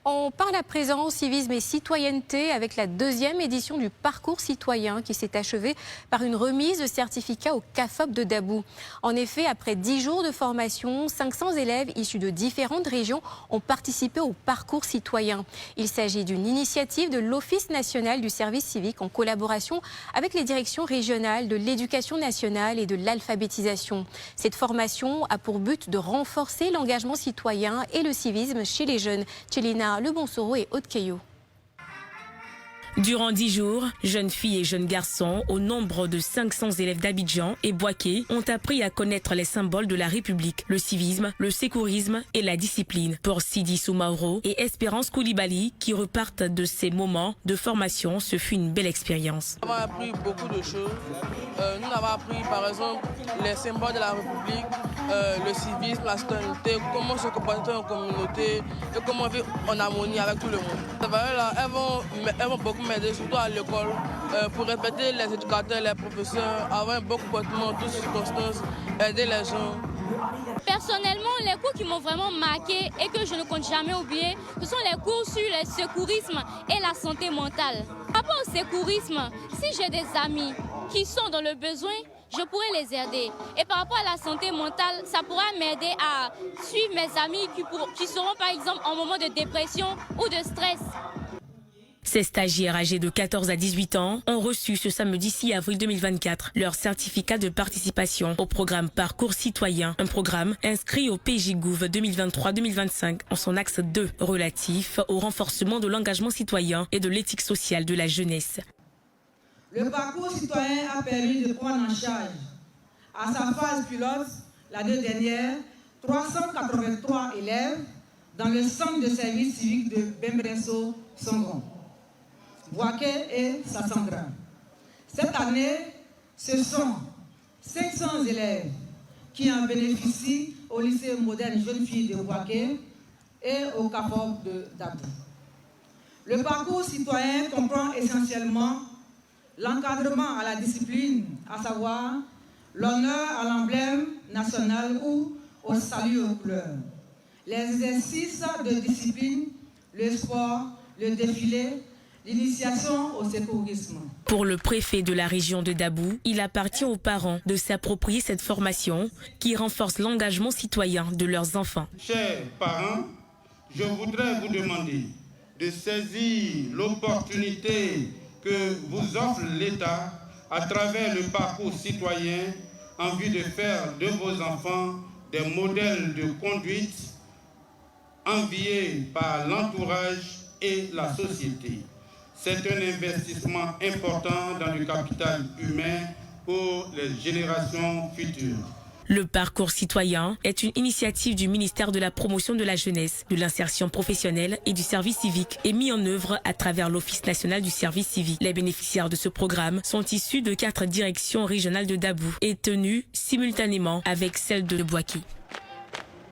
On parle à présent civisme et citoyenneté avec la deuxième édition du parcours citoyen qui s'est achevée par une remise de certificat au CAFOP de Dabou. En effet, après 10 jours de formation, 500 élèves issus de différentes régions ont participé au parcours citoyen. Il s'agit d'une initiative de l'Office national du service civique en collaboration avec les directions régionales de l'éducation nationale et de l'alphabétisation. Cette formation a pour but de renforcer l'engagement citoyen et le civisme chez les jeunes. Tchelina Le Bonsoro et Aude Keyo. Durant 10 jours, jeunes filles et jeunes garçons, au nombre de 500 élèves d'Abidjan et Boaké, ont appris à connaître les symboles de la République, le civisme, le sécourisme et la discipline. Pour Sidi Soumaoro et Espérance Koulibaly, qui repartent de ces moments de formation, ce fut une belle expérience. Nous avons appris beaucoup de choses. Nous avons appris par exemple les symboles de la République, le civisme, la citoyenneté, comment se comporter en communauté et comment vivre en harmonie avec tout le monde. Ces valeurs-là, elles vont beaucoup m'aider, surtout à l'école, pour répéter les éducateurs, les professeurs, avoir un bon comportement en toutes circonstances, aider les gens. Personnellement, les cours qui m'ont vraiment marqué et que je ne compte jamais oublier, ce sont les cours sur le secourisme et la santé mentale. Par rapport au secourisme, si j'ai des amis qui sont dans le besoin, je pourrais les aider. Et par rapport à la santé mentale, ça pourra m'aider à suivre mes amis qui seront par exemple en moment de dépression ou de stress. Ces stagiaires âgés de 14 à 18 ans ont reçu ce samedi 6 avril 2024 leur certificat de participation au programme Parcours citoyen, un programme inscrit au PJGouv 2023-2025 en son axe 2 relatif au renforcement de l'engagement citoyen et de l'éthique sociale de la jeunesse. Le parcours citoyen a permis de prendre en charge à sa phase pilote, l'année dernière, 383 élèves dans le centre de service civique de Bembresso-Songon, Boaké et Sassandra. Cette année, ce sont 500 élèves qui en bénéficient au lycée moderne Jeunes Filles de Boaké et au CAFOP de Dabou. Le parcours citoyen comprend essentiellement l'encadrement à la discipline, à savoir l'honneur à l'emblème national ou au salut aux couleurs, les exercices de discipline, le sport, le défilé, l'initiation au secourisme. Pour le préfet de la région de Dabou, il appartient aux parents de s'approprier cette formation qui renforce l'engagement citoyen de leurs enfants. Chers parents, je voudrais vous demander de saisir l'opportunité que vous offre l'État à travers le parcours citoyen en vue de faire de vos enfants des modèles de conduite enviés par l'entourage et la société. C'est un investissement important dans le capital humain pour les générations futures. Le parcours citoyen est une initiative du ministère de la Promotion de la Jeunesse, de l'Insertion professionnelle et du service civique et mis en œuvre à travers l'Office national du service civique. Les bénéficiaires de ce programme sont issus de 4 directions régionales de Dabou et tenus simultanément avec celle de Boaké.